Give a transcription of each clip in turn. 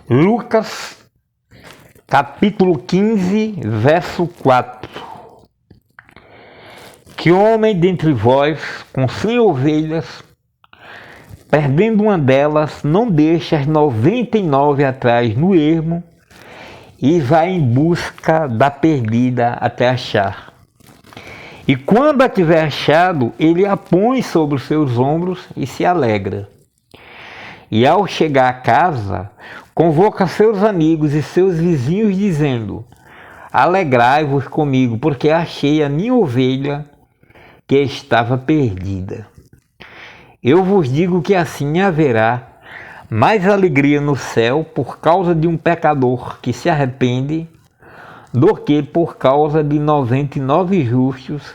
Lucas, capítulo 15, verso 4. Que homem dentre vós, com 100 ovelhas, perdendo uma delas, não deixa as 99 atrás no ermo e vai em busca da perdida até achar. E quando a tiver achado, ele a põe sobre os seus ombros e se alegra. E ao chegar a casa, convoca seus amigos e seus vizinhos, dizendo: Alegrai-vos comigo, porque achei a minha ovelha que estava perdida. Eu vos digo que assim haverá mais alegria no céu por causa de um pecador que se arrepende do que por causa de 99 justos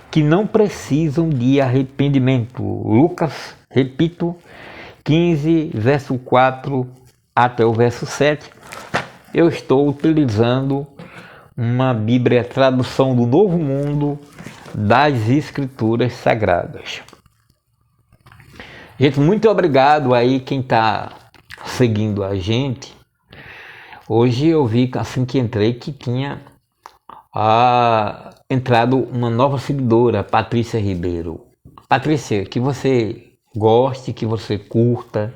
que não precisam de arrependimento. Lucas, repito, 15, verso 4 até o verso 7. Eu estou utilizando uma Bíblia tradução do Novo Mundo das Escrituras Sagradas. Gente, muito obrigado aí quem está seguindo a gente. Hoje eu vi, assim que entrei, que tinha entrado uma nova seguidora, Patrícia Ribeiro. Patrícia, que você goste, que você curta,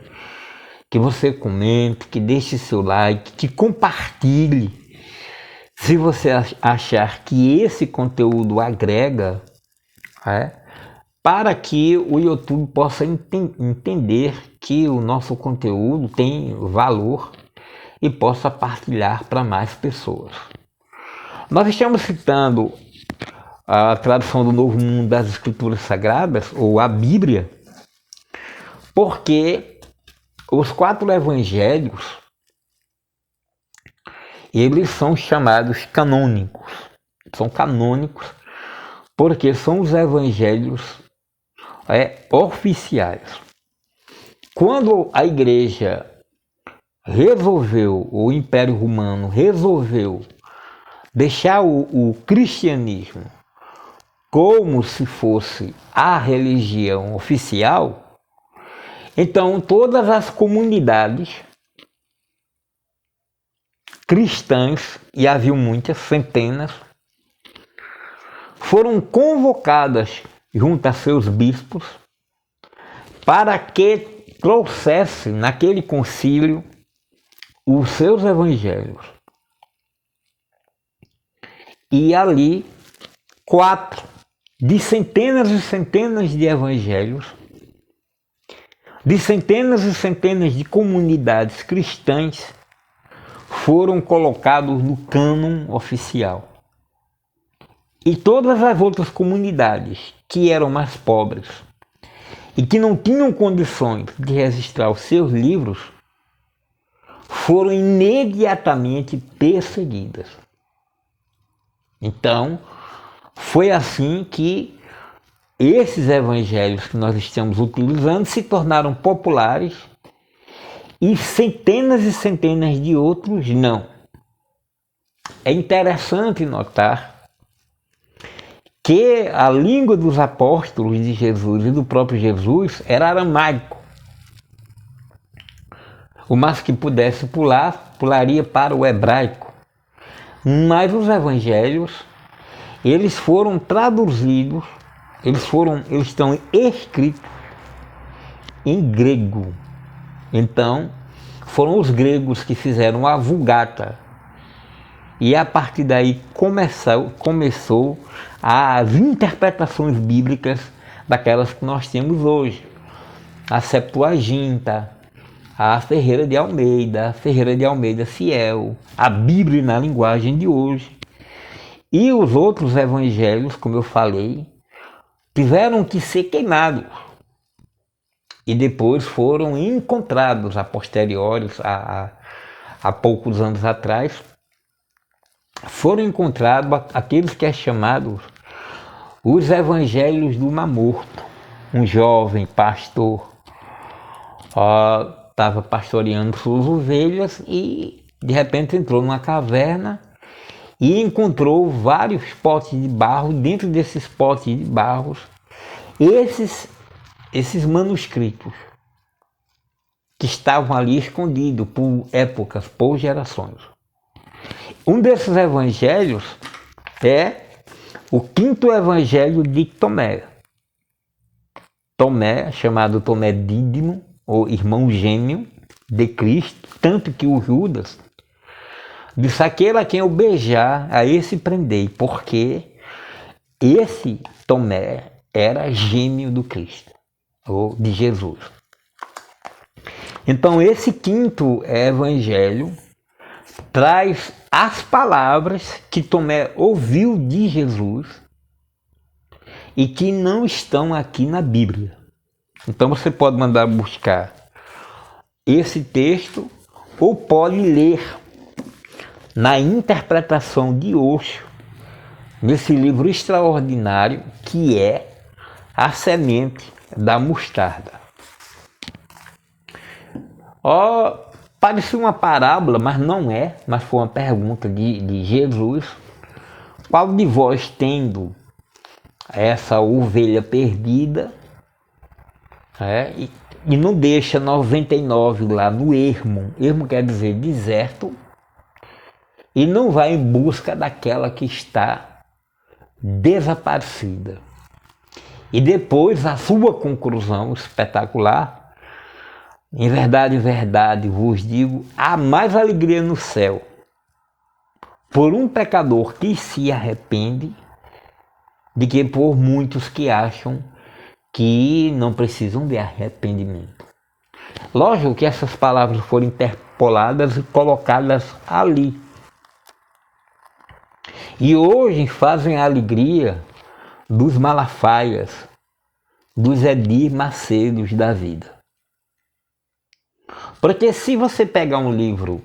que você comente, que deixe seu like, que compartilhe. Se você achar que esse conteúdo agrega, para que o YouTube possa entender que o nosso conteúdo tem valor e possa partilhar para mais pessoas. Nós estamos citando a tradução do Novo Mundo das Escrituras Sagradas, ou a Bíblia, porque os 4 evangelhos, eles são chamados canônicos. São canônicos porque são os evangelhos oficiais. Quando a igreja resolveu, o Império Romano resolveu deixar o cristianismo como se fosse a religião oficial, então todas as comunidades cristãs, e havia muitas, centenas, foram convocadas junto a seus bispos para que trouxessem naquele concílio os seus evangelhos. E ali 4 de centenas e centenas de evangelhos, de centenas e centenas de comunidades cristãs foram colocados no cânon oficial. E todas as outras comunidades que eram mais pobres e que não tinham condições de registrar os seus livros foram imediatamente perseguidas. Então, foi assim que esses evangelhos que nós estamos utilizando se tornaram populares e centenas de outros não. É interessante notar que a língua dos apóstolos de Jesus e do próprio Jesus era aramaico. O mais que pudesse pularia para o hebraico. Mas os evangelhos, eles foram traduzidos, eles estão escritos em grego. Então, foram os gregos que fizeram a Vulgata. E a partir daí começou as interpretações bíblicas daquelas que nós temos hoje. A Septuaginta, a Ferreira de Almeida Fiel, a Bíblia na linguagem de hoje. E os outros evangelhos, como eu falei, tiveram que ser queimados. E depois foram encontrados a posteriores, há poucos anos atrás, foram encontrados aqueles que é chamados os evangelhos do Mar Morto. Um jovem pastor estava pastoreando suas ovelhas e de repente entrou numa caverna e encontrou vários potes de barro. Dentro desses potes de barro, esses manuscritos. que estavam ali escondidos por épocas, por gerações. Um desses evangelhos é o quinto evangelho de Tomé. Tomé, chamado Tomé Dídimo, ou irmão gêmeo de Cristo, tanto que o Judas disse: aquele a quem eu beijar, a esse prendei, porque esse Tomé era gêmeo do Cristo, ou de Jesus. Então esse quinto evangelho traz as palavras que Tomé ouviu de Jesus e que não estão aqui na Bíblia. Então você pode mandar buscar esse texto ou pode ler na interpretação de Osho, nesse livro extraordinário que é A Semente da Mostarda. Parecia uma parábola, mas não é, mas foi uma pergunta de Jesus. Qual de vós, tendo essa ovelha perdida, e não deixa 99 lá no ermo quer dizer deserto, e não vai em busca daquela que está desaparecida? E depois a sua conclusão espetacular: em verdade vos digo, há mais alegria no céu por um pecador que se arrepende do que por muitos que acham que não precisam de arrependimento. Lógico que essas palavras foram interpoladas e colocadas ali. E hoje fazem a alegria dos Malafaias, dos Edir Macedos da vida. Porque se você pegar um livro,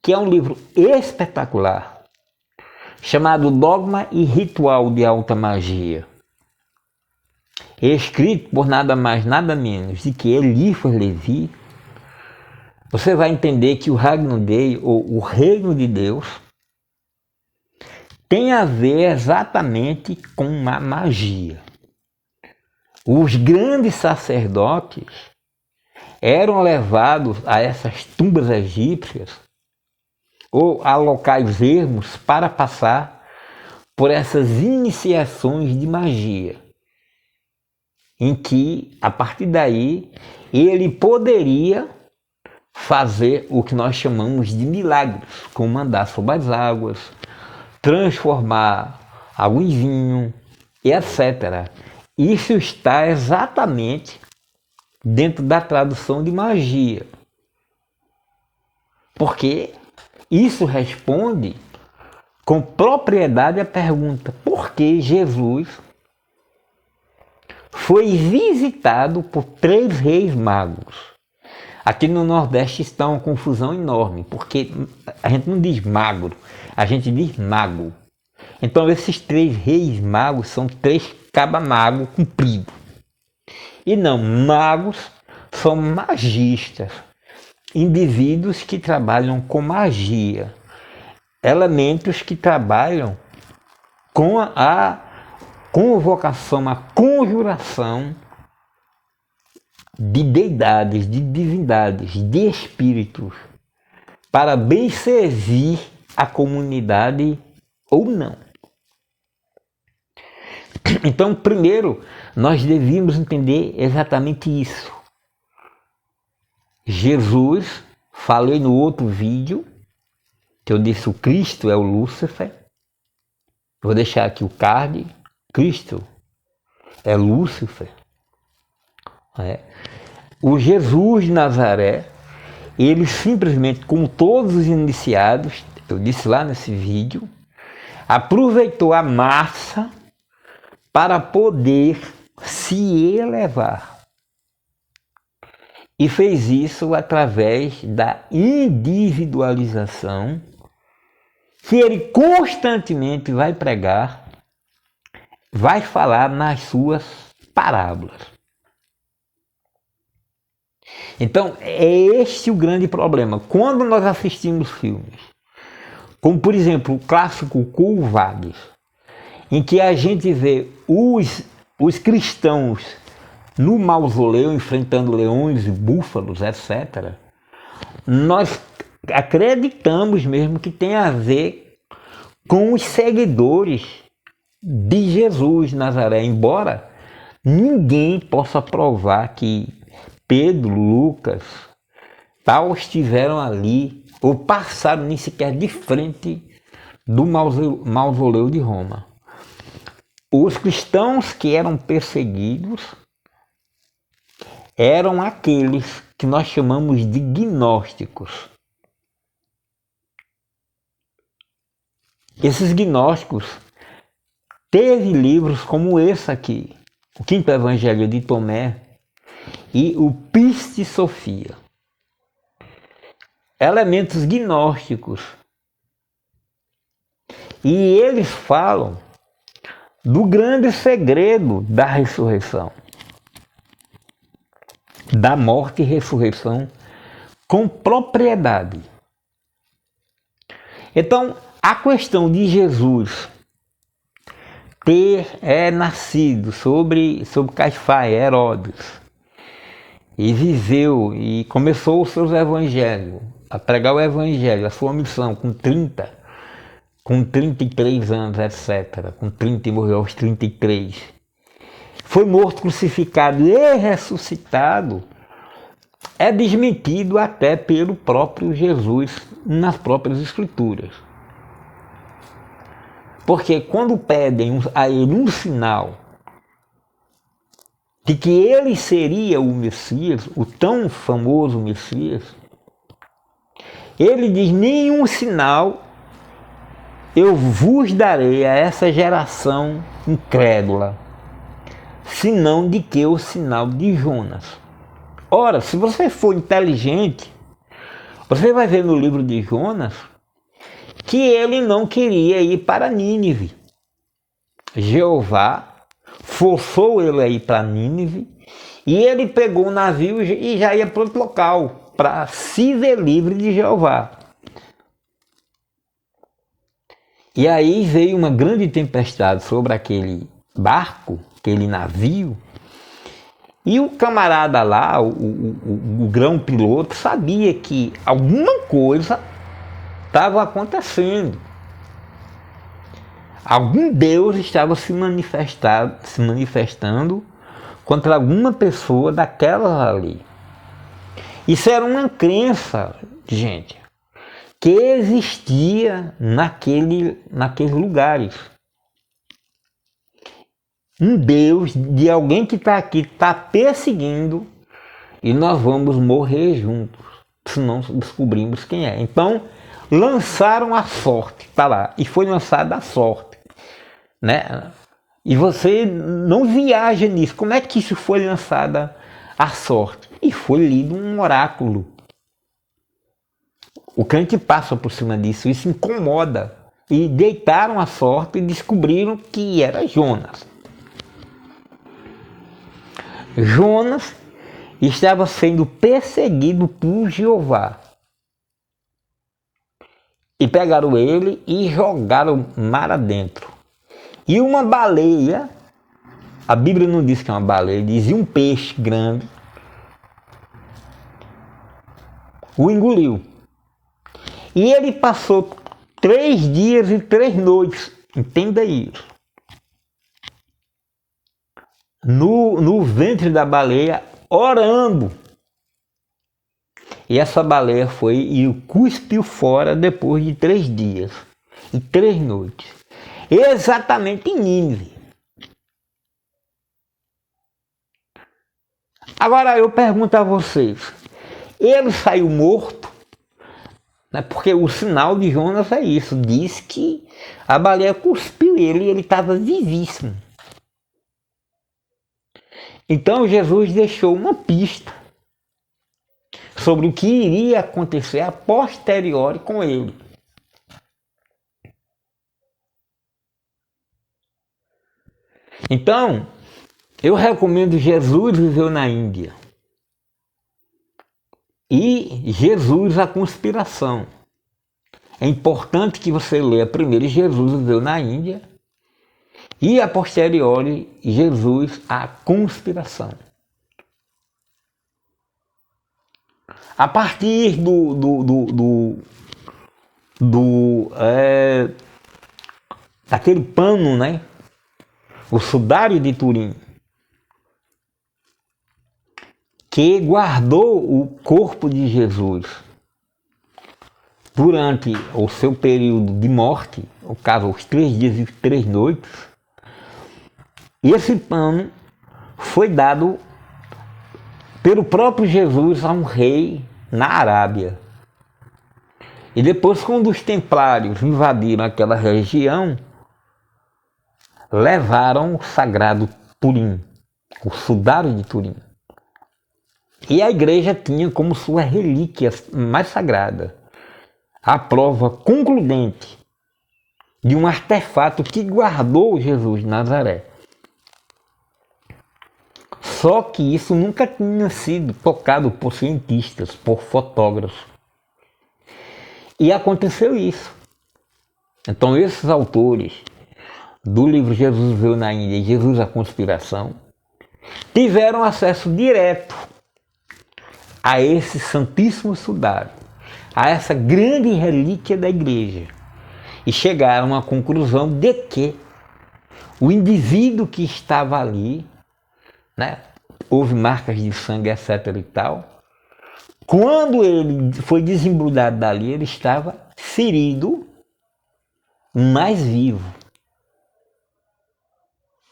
que é um livro espetacular, chamado Dogma e Ritual de Alta Magia, escrito por nada mais, nada menos do que Eliphas Levi, você vai entender que o Regnum Dei, ou o Reino de Deus, tem a ver exatamente com a magia. Os grandes sacerdotes eram levados a essas tumbas egípcias ou a locais ermos para passar por essas iniciações de magia, em que, a partir daí, ele poderia fazer o que nós chamamos de milagres, como andar sobre as águas, transformar água em vinho, etc. Isso está exatamente dentro da tradução de magia, porque isso responde com propriedade a pergunta: por que Jesus foi visitado por 3 reis magos? Aqui no Nordeste está uma confusão enorme, porque a gente não diz magro, a gente diz mago. Então esses 3 reis magos são 3 cabamagos compridos. E não, magos são magistas, indivíduos que trabalham com magia, elementos que trabalham com a convocação, a conjuração de deidades, de divindades, de espíritos, para bem servir a comunidade ou não. Então, primeiro, nós devíamos entender exatamente isso. Jesus, falei no outro vídeo, que eu disse o Cristo é o Lúcifer. Vou deixar aqui o card. Cristo é Lúcifer. O Jesus de Nazaré, ele simplesmente, como todos os iniciados, eu disse lá nesse vídeo, aproveitou a massa para poder se elevar. E fez isso através da individualização, que ele constantemente vai pregar, vai falar nas suas parábolas. Então, é este o grande problema. Quando nós assistimos filmes, como por exemplo o clássico Quo Vadis, em que a gente vê os cristãos no mausoléu, enfrentando leões e búfalos, etc., nós acreditamos mesmo que tem a ver com os seguidores de Jesus de Nazaré, embora ninguém possa provar que Pedro, Lucas, tal estiveram ali ou passaram nem sequer de frente do mausoléu de Roma. Os cristãos que eram perseguidos eram aqueles que nós chamamos de gnósticos. Esses gnósticos teve livros como esse aqui, o Quinto Evangelho de Tomé e o Piste Sofia. Elementos gnósticos. E eles falam do grande segredo da ressurreição, da morte e ressurreição com propriedade. Então, a questão de Jesus ter nascido sobre Caifás, Herodes, e viveu e começou os seus evangelhos, a pregar o evangelho, a sua missão com 33 anos, etc. Com 30 e morreu aos 33. Foi morto, crucificado e ressuscitado. É desmentido até pelo próprio Jesus nas próprias Escrituras. Porque quando pedem a ele um sinal de que ele seria o Messias, o tão famoso Messias, ele diz: nenhum sinal eu vos darei a essa geração incrédula, senão de que o sinal de Jonas. Ora, se você for inteligente, você vai ver no livro de Jonas que ele não queria ir para Nínive. Jeová forçou ele a ir para Nínive e ele pegou um navio e já ia para outro local, para se ver livre de Jeová. E aí veio uma grande tempestade sobre aquele barco, aquele navio, e o camarada lá, o grão-piloto, sabia que alguma coisa estava acontecendo. Algum Deus estava se manifestando contra alguma pessoa daquelas ali. Isso era uma crença, gente, que existia naqueles lugares. Um Deus de alguém que está aqui, está perseguindo, e nós vamos morrer juntos, se não descobrimos quem é. Então, lançaram a sorte, está lá, e foi lançada a sorte, né? E você não viaja nisso. Como é que isso foi lançada a sorte? E foi lido um oráculo. O crente passa por cima disso, isso incomoda. E deitaram a sorte e descobriram que era Jonas. Jonas estava sendo perseguido por Jeová. E pegaram ele e jogaram mar adentro. E uma baleia, a Bíblia não diz que é uma baleia, dizia um peixe grande, o engoliu. E ele passou 3 dias e 3 noites, entenda isso, no ventre da baleia, orando. E essa baleia foi e o cuspiu fora depois de 3 dias e 3 noites. Exatamente em Nínive. Agora eu pergunto a vocês, ele saiu morto? Né? Porque o sinal de Jonas é isso, diz que a baleia cuspiu ele e ele estava vivíssimo. Então Jesus deixou uma pista sobre o que iria acontecer a posteriori com ele. Então, eu recomendo Jesus viveu na Índia. E Jesus a conspiração. É importante que você leia primeiro Jesus viveu na Índia e a posteriori Jesus a conspiração. A partir daquele pano, né? O sudário de Turim, que guardou o corpo de Jesus durante o seu período de morte, no caso, os 3 dias e 3 noites, esse pano foi dado pelo próprio Jesus a um rei na Arábia. E depois, quando os templários invadiram aquela região, levaram o sagrado Turim, o sudário de Turim. E a igreja tinha como sua relíquia mais sagrada a prova concludente de um artefato que guardou Jesus de Nazaré. Só que isso nunca tinha sido tocado por cientistas, por fotógrafos. E aconteceu isso. Então esses autores do livro Jesus Veio na Índia e Jesus a Conspiração tiveram acesso direto a esse santíssimo sudário, a essa grande relíquia da igreja, e chegaram à conclusão de que o indivíduo que estava ali, né, houve marcas de sangue, etc. e tal, quando ele foi desembrulhado dali, ele estava ferido, mas vivo.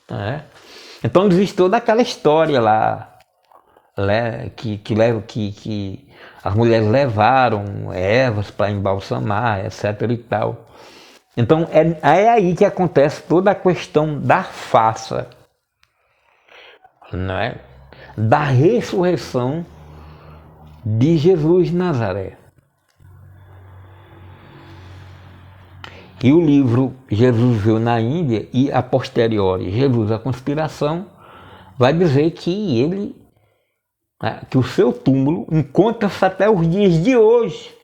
Né? Então existe toda aquela história lá, que as mulheres levaram ervas para embalsamar, etc. e tal. Então é aí que acontece toda a questão da farsa, né? Da ressurreição de Jesus de Nazaré. E o livro Jesus Veio na Índia e a posteriori Jesus a Conspiração vai dizer que ele, que o seu túmulo encontra-se até os dias de hoje,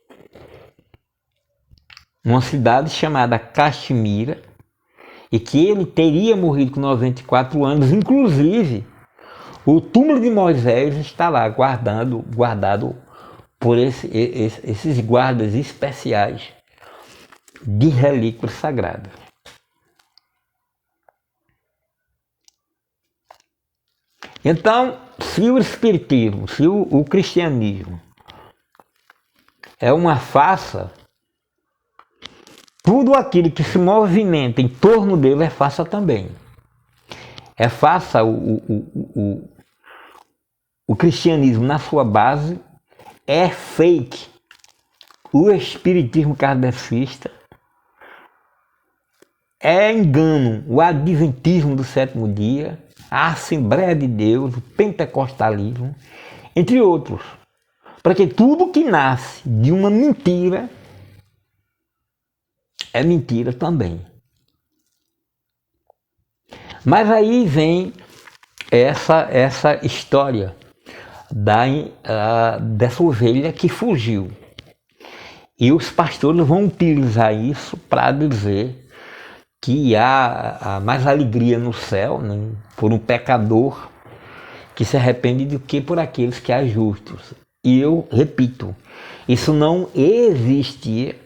numa cidade chamada Caxemira, e que ele teria morrido com 94 anos, inclusive o túmulo de Moisés está lá guardado por esses guardas especiais de relíquias sagradas. Então, se o espiritismo, se o cristianismo é uma farsa, tudo aquilo que se movimenta em torno dele é farsa também. É farsa o cristianismo na sua base, é fake o espiritismo kardecista, é engano o adventismo do sétimo dia, a Assembleia de Deus, o pentecostalismo, entre outros. Porque tudo que nasce de uma mentira é mentira também. Mas aí vem essa história dessa ovelha que fugiu. E os pastores vão utilizar isso para dizer que há mais alegria no céu, né, por um pecador que se arrepende do que por aqueles que há justos. E eu repito, isso não existia,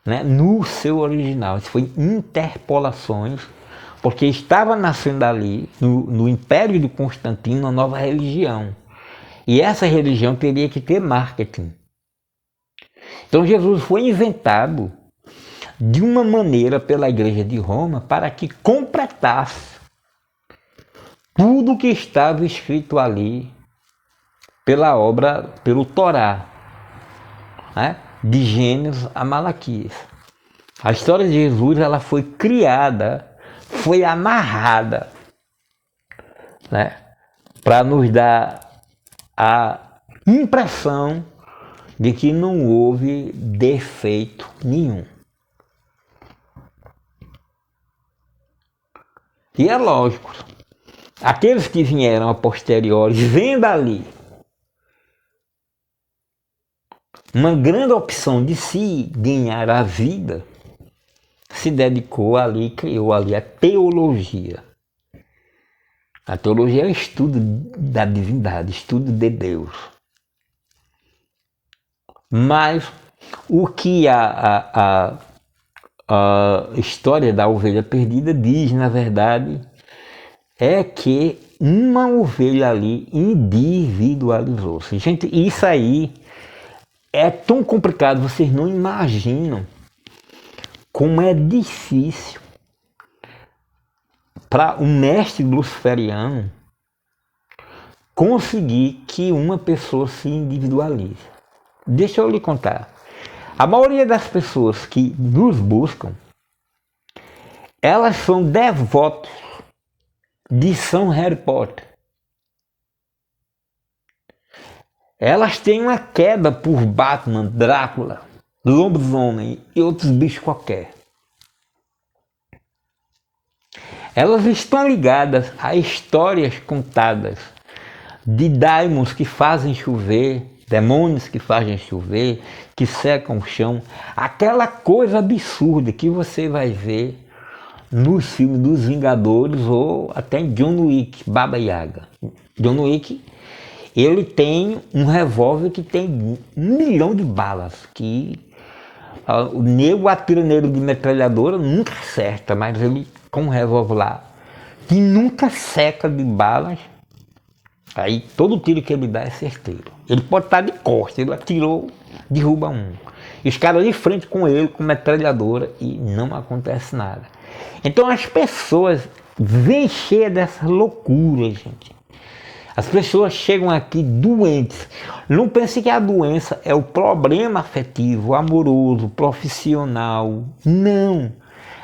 né, no seu original. Isso foi interpolações, porque estava nascendo ali, no Império de Constantino, uma nova religião. E essa religião teria que ter marketing. Então Jesus foi inventado de uma maneira pela Igreja de Roma para que completasse tudo que estava escrito ali pelo Torá, né? De Gênesis a Malaquias. A história de Jesus, ela foi criada, foi amarrada, né? Para nos dar a impressão de que não houve defeito nenhum. E é lógico, aqueles que vieram a posteriori, vendo ali uma grande opção de se ganhar a vida, se dedicou ali, criou ali a teologia. A teologia é o estudo da divindade, estudo de Deus. Mas o que a história da ovelha perdida diz, na verdade, é que uma ovelha ali individualizou-se. Gente, isso aí é tão complicado, vocês não imaginam como é difícil para um mestre luciferiano conseguir que uma pessoa se individualize. Deixa eu lhe contar. A maioria das pessoas que nos buscam, elas são devotos de São Harry Potter. Elas têm uma queda por Batman, Drácula, lobisomem e outros bichos qualquer. Elas estão ligadas a histórias contadas de daimons que fazem chover, demônios que fazem chover, que secam o chão. Aquela coisa absurda que você vai ver nos filmes dos Vingadores ou até em John Wick, Baba Yaga. John Wick, ele tem um revólver que tem 1 milhão de balas, que o nego atira nele de metralhadora, nunca acerta, mas ele com um revólver lá, que nunca seca de balas, aí todo tiro que ele dá é certeiro. Ele pode estar de costas, ele atirou, derruba um. E os caras de frente com ele, com metralhadora, e não acontece nada. Então as pessoas vêm cheias dessas loucuras, gente. As pessoas chegam aqui doentes. Não pense que a doença é o problema afetivo, amoroso, profissional. Não.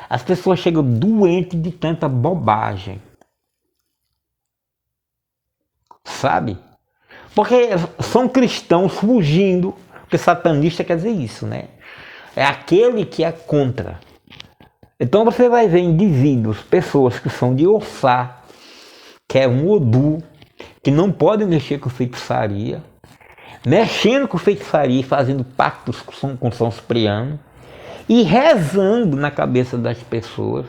As pessoas chegam doentes de tanta bobagem. Sabe? Porque são cristãos fugindo. Porque satanista quer dizer isso, né? É aquele que é contra. Então você vai ver indivíduos, pessoas que são de Ossá, que é um Odu, que não podem mexer com feitiçaria, mexendo com feitiçaria e fazendo pactos com São Cipriano, e rezando na cabeça das pessoas,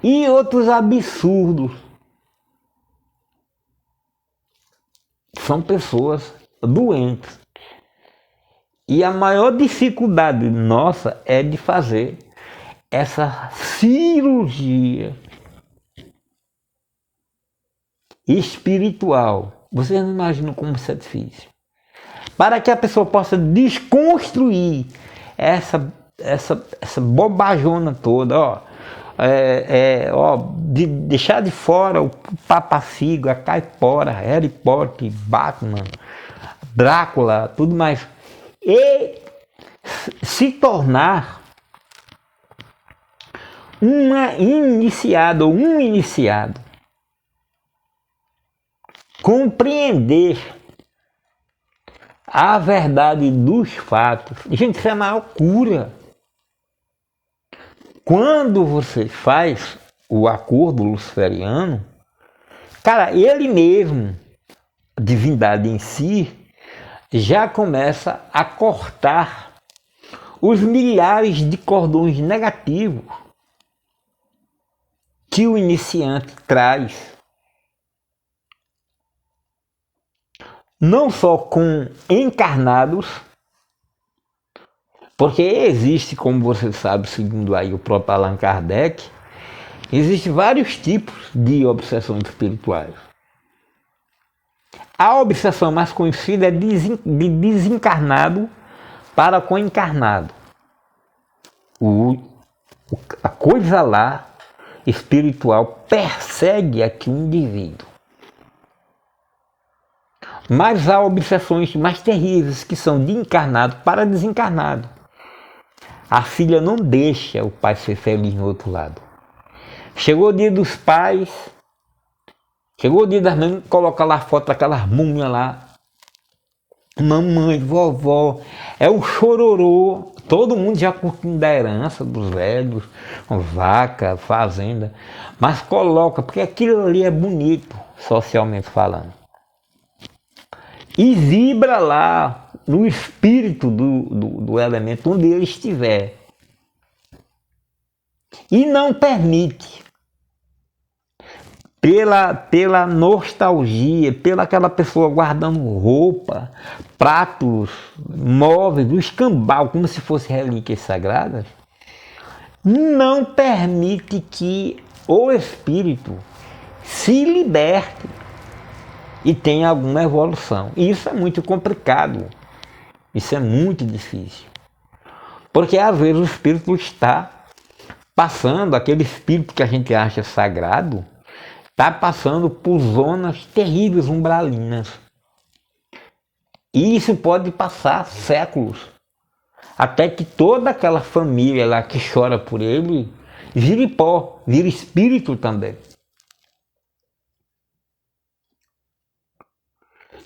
e outros absurdos. São pessoas doentes. E a maior dificuldade nossa é de fazer essa cirurgia espiritual. Vocês não imaginam como isso é difícil. Para que a pessoa possa desconstruir essa bobajona toda, de deixar de fora o Papacigo, a Caipora, Harry Potter, Batman, Drácula, tudo mais, e se tornar uma iniciada ou um iniciado. Compreender a verdade dos fatos. Gente, isso é a maior cura. Quando você faz o acordo luciferiano, cara, ele mesmo, a divindade em si, já começa a cortar os milhares de cordões negativos que o iniciante traz. Não só com encarnados, porque existe, como você sabe, segundo aí o próprio Allan Kardec, existem vários tipos de obsessões espirituais. A obsessão mais conhecida é de desencarnado para com encarnado. A coisa lá espiritual persegue aqui o indivíduo. Mas há obsessões mais terríveis que são de encarnado para desencarnado. A filha não deixa o pai ser feliz no outro lado. Chegou o dia dos pais, chegou o dia das mães, coloca lá a foto daquelas múmias lá. Mamãe, vovó, é um chororô. Todo mundo já curtindo da herança dos velhos, vaca, fazenda. Mas coloca, porque aquilo ali é bonito, socialmente falando. E vibra lá no espírito do elemento onde ele estiver. E não permite pela nostalgia, pela aquela pessoa guardando roupa, pratos, móveis, o escambau, como se fosse relíquias sagradas, não permite que o espírito se liberte e tenha alguma evolução. E isso é muito complicado, isso é muito difícil. Porque às vezes o espírito está passando, aquele espírito que a gente acha sagrado, está passando por zonas terríveis, umbralinas. E isso pode passar séculos, até que toda aquela família lá que chora por ele vire pó, vire espírito também.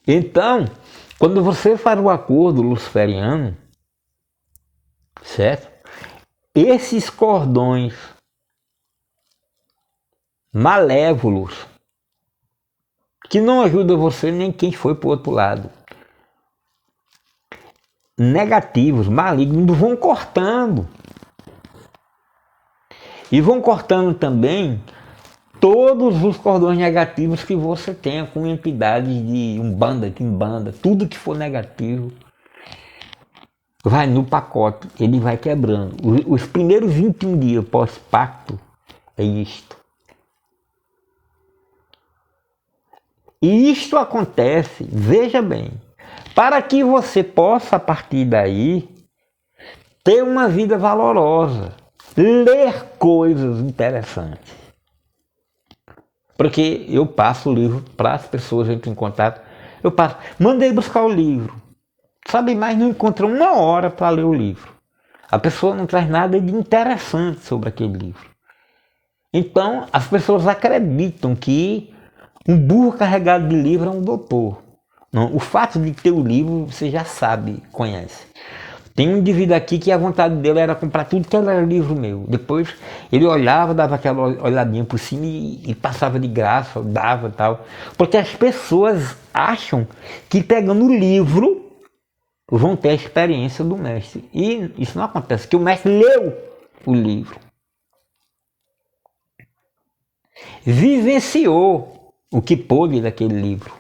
Então, quando você faz o acordo luciferiano, certo? Esses cordões malévolos, que não ajudam você nem quem foi para o outro lado, negativos, malignos, vão cortando. E vão cortando também todos os cordões negativos que você tenha com entidades de umbanda, quimbanda, tudo que for negativo vai no pacote, ele vai quebrando. Os primeiros 21 dias pós-pacto é isto. E isto acontece, veja bem, para que você possa, a partir daí, ter uma vida valorosa, ler coisas interessantes. Porque eu passo o livro para as pessoas que entram em contato, eu passo, mandei buscar o livro, sabe, mas não encontra uma hora para ler o livro. A pessoa não traz nada de interessante sobre aquele livro. Então, as pessoas acreditam que um burro carregado de livro é um doutor. Não, o fato de ter o livro, você já sabe, conhece. Tem um indivíduo aqui que a vontade dele era comprar tudo que era livro meu. Depois ele olhava, dava aquela olhadinha por cima e passava de graça, dava e tal. Porque as pessoas acham que pegando o livro vão ter a experiência do mestre. E isso não acontece, que o mestre leu o livro. Vivenciou o que pôde daquele livro.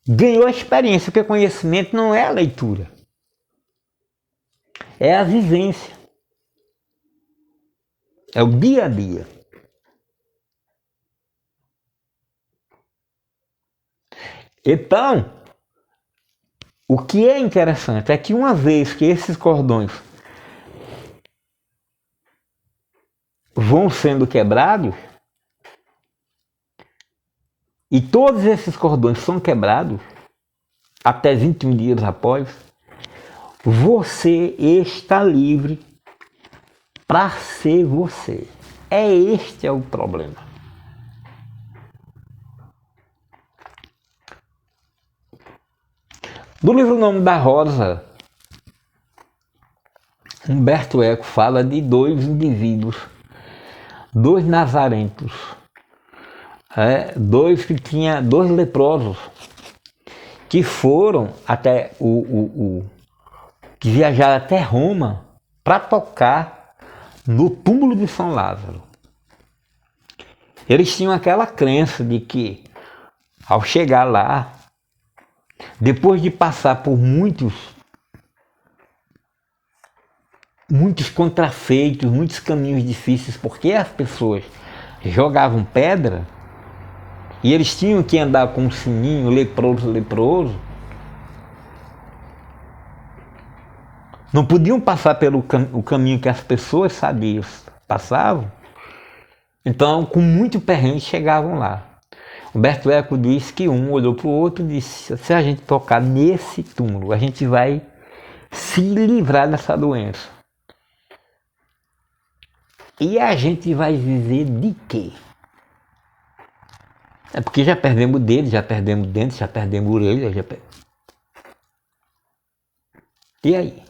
Ganhou a experiência, porque conhecimento não é a leitura. É a vivência. É o dia a dia. Então, o que é interessante é que uma vez que esses cordões vão sendo quebrados, e todos esses cordões são quebrados, até 21 dias após, você está livre para ser você. Este é o problema. Do livro Nome da Rosa, Humberto Eco fala de dois indivíduos, dois nazarentos, dois leprosos, que foram até que viajaram até Roma para tocar no túmulo de São Lázaro. Eles tinham aquela crença de que, ao chegar lá, depois de passar por muitos contrafeitos, muitos caminhos difíceis, porque as pessoas jogavam pedra, e eles tinham que andar com um sininho, leproso, não podiam passar pelo o caminho que as pessoas sabias passavam, então com muito perrengue chegavam lá. Humberto Eco disse que um olhou para o outro e disse: se a gente tocar nesse túmulo, a gente vai se livrar dessa doença. E a gente vai viver de quê? É porque já perdemos dedo, já perdemos dentes, já perdemos orelha, E aí?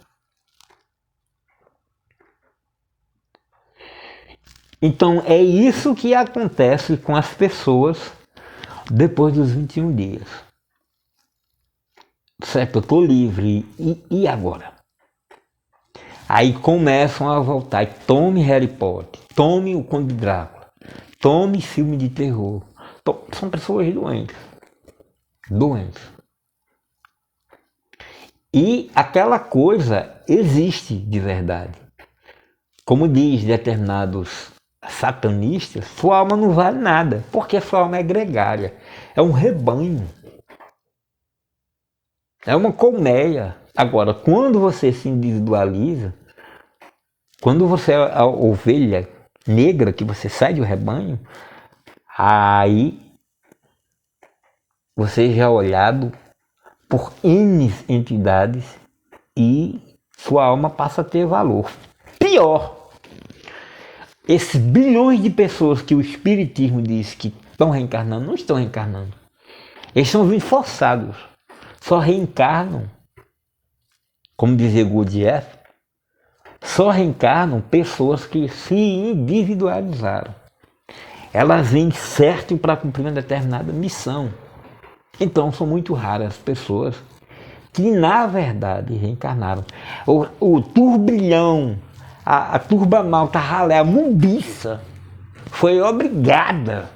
Então é isso que acontece com as pessoas depois dos 21 dias. Certo, eu estou livre, e agora? Aí começam a voltar, e tome Harry Potter, tome o Conde Drácula, tome filme de terror. São pessoas doentes. Doentes. E aquela coisa existe de verdade. Como diz determinados satanistas, sua alma não vale nada, porque sua alma é gregária. É um rebanho. É uma colmeia. Agora, quando você se individualiza, quando você é a ovelha negra, que você sai do rebanho, aí você já é olhado por N entidades e sua alma passa a ter valor. Pior, esses bilhões de pessoas que o Espiritismo diz que estão reencarnando, não estão reencarnando. Eles são vindo forçados. Só reencarnam, como dizia Gurdjieff, só reencarnam pessoas que se individualizaram. Elas vêm certo para cumprir uma determinada missão. Então são muito raras as pessoas que na verdade reencarnaram. O turbilhão, a turba malta ralé, a mubiça, foi obrigada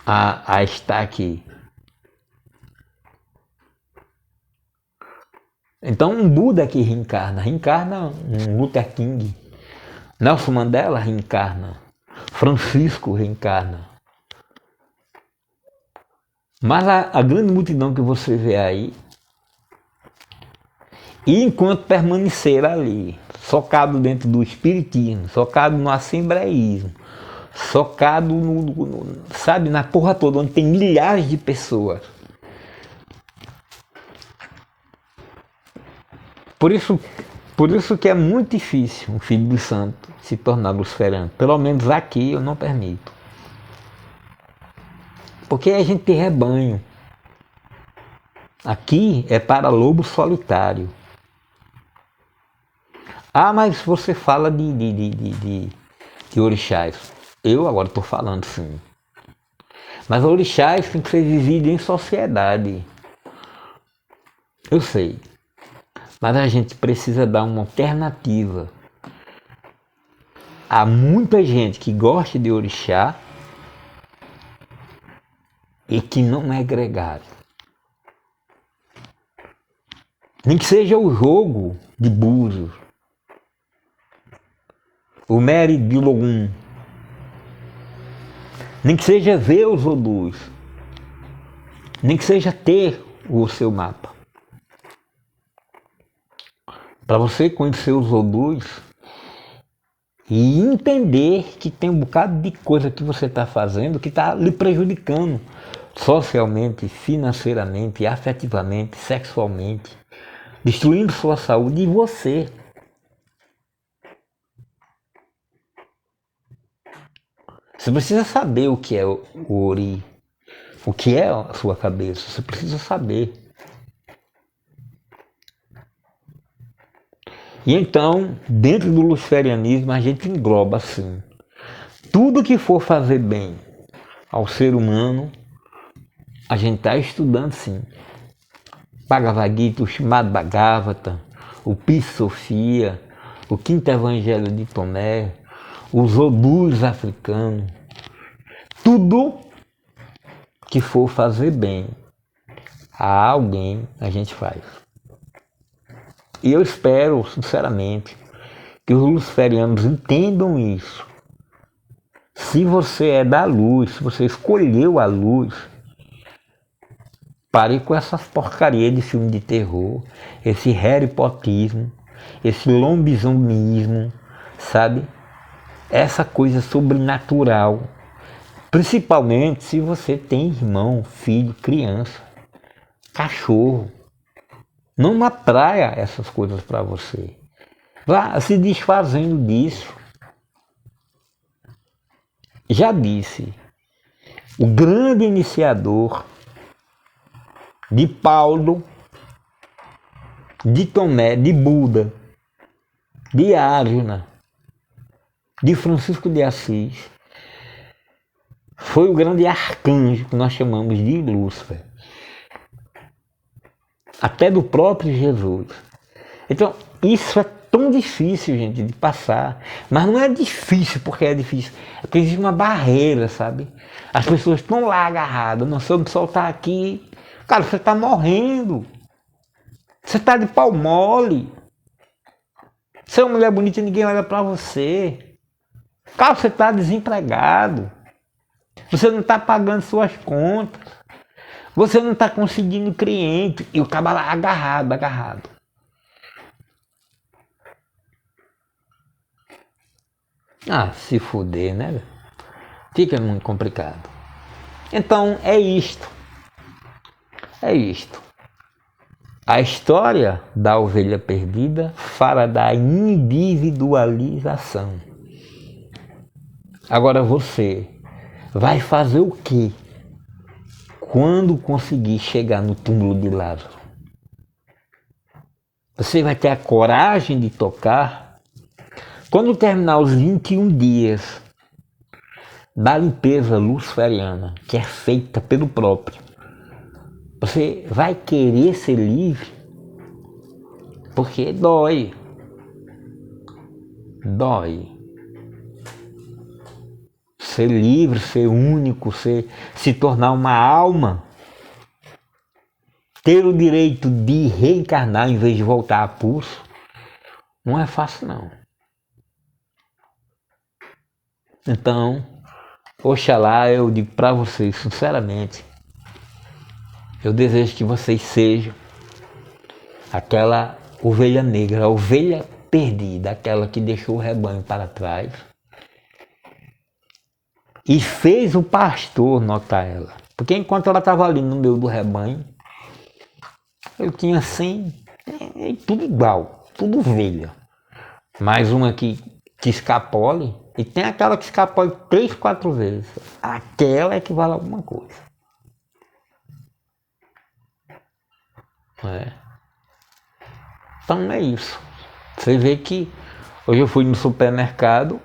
a estar aqui. Então um Buda que reencarna um Luther King, Nelson Mandela reencarna, Francisco reencarna. Mas a grande multidão que você vê aí, e enquanto permanecer ali, socado dentro do espiritismo, socado no assembleísmo, socado sabe, na porra toda, onde tem milhares de pessoas. Por isso que é muito difícil um filho do santo se tornar luciferiano. Pelo menos aqui eu não permito. Porque a gente tem rebanho. Aqui é para lobo solitário. Ah, mas você fala de orixás. Eu agora estou falando sim. Mas orixás tem que ser vivido em sociedade. Eu sei. Mas a gente precisa dar uma alternativa. Há muita gente que gosta de orixá e que não é gregário. Nem que seja o jogo de búzios, o Mary de Logum, nem que seja ver os odus, nem que seja ter o seu mapa. Para você conhecer os odus e entender que tem um bocado de coisa que você está fazendo que está lhe prejudicando socialmente, financeiramente, afetivamente, sexualmente, destruindo sua saúde e você. Você precisa saber o que é o Ori, o que é a sua cabeça, você precisa saber. E então, dentro do luciferianismo, a gente engloba assim, tudo que for fazer bem ao ser humano, a gente está estudando sim. Bhagavad Gita, o Srimad Bhagavata, o Pis Sofia, o Quinto Evangelho de Tomé, os odus africanos, tudo que for fazer bem a alguém, a gente faz. E eu espero, sinceramente, que os luciferianos entendam isso. Se você é da luz, se você escolheu a luz, pare com essas porcarias de filme de terror, esse Harry Potterismo, esse lombisomismo, sabe? Essa coisa sobrenatural. Principalmente se você tem irmão, filho, criança, cachorro. Não atraia essas coisas para você. Vá se desfazendo disso. Já disse, o grande iniciador de Paulo, de Tomé, de Buda, de Arjuna, de Francisco de Assis, foi o grande arcanjo que nós chamamos de Lúcifer. Até do próprio Jesus. Então, isso é tão difícil, gente, de passar. Mas não é difícil porque é difícil. É porque existe uma barreira, sabe? As pessoas estão lá agarradas. Não, se eu soltar aqui, cara, você está morrendo. Você está de pau mole. Você é uma mulher bonita e ninguém olha para você. Cara, você está desempregado. Você não está pagando suas contas. Você não está conseguindo cliente. E o cara lá agarrado. Ah, se fuder, né? Fica muito complicado. Então, é isto. A história da ovelha perdida fala da individualização. Agora você vai fazer o quê quando conseguir chegar no túmulo de Lázaro? Você vai ter a coragem de tocar? Quando terminar os 21 dias da limpeza luciferiana, que é feita pelo próprio, você vai querer ser livre? Porque dói. Ser livre, ser único, se tornar uma alma. Ter o direito de reencarnar em vez de voltar a pulso. Não é fácil, não. Então, oxalá, eu digo para vocês, sinceramente, eu desejo que vocês sejam aquela ovelha negra, a ovelha perdida, aquela que deixou o rebanho para trás e fez o pastor notar ela. Porque enquanto ela estava ali no meio do rebanho, eu tinha assim, tudo igual, tudo ovelha. Mais uma que escapole, e tem aquela que escapole 3, 4 vezes. Aquela é que vale alguma coisa. Então é isso. Você vê que hoje eu fui no supermercado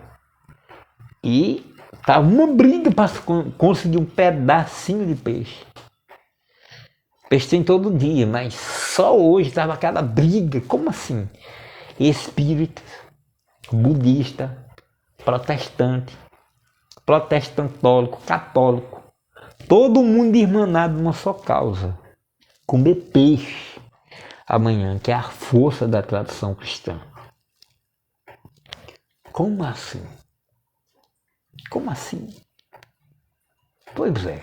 e tava uma briga para conseguir um pedacinho de peixe. Peixe tem todo dia, mas só hoje estava aquela briga. Como assim? Espírita, budista, protestante, protestantólico, católico. Todo mundo irmanado numa só causa. Comer peixe amanhã, que é a força da tradição cristã. Como assim? Como assim? Pois é.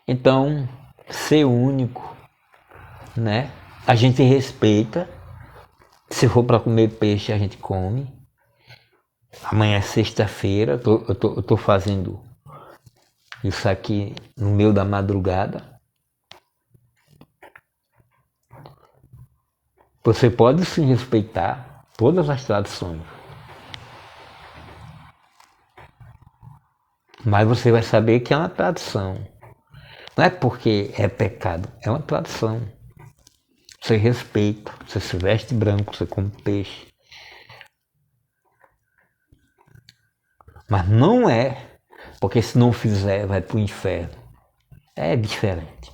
Então, ser único, né? A gente respeita. Se for para comer peixe, a gente come. Amanhã é sexta-feira, eu tô fazendo isso aqui no meio da madrugada. Você pode sim respeitar todas as tradições, mas você vai saber que é uma tradição. Não é porque é pecado, é uma tradição. Você respeita, você se veste branco, você come peixe. Mas não é porque se não fizer vai para o inferno. É diferente.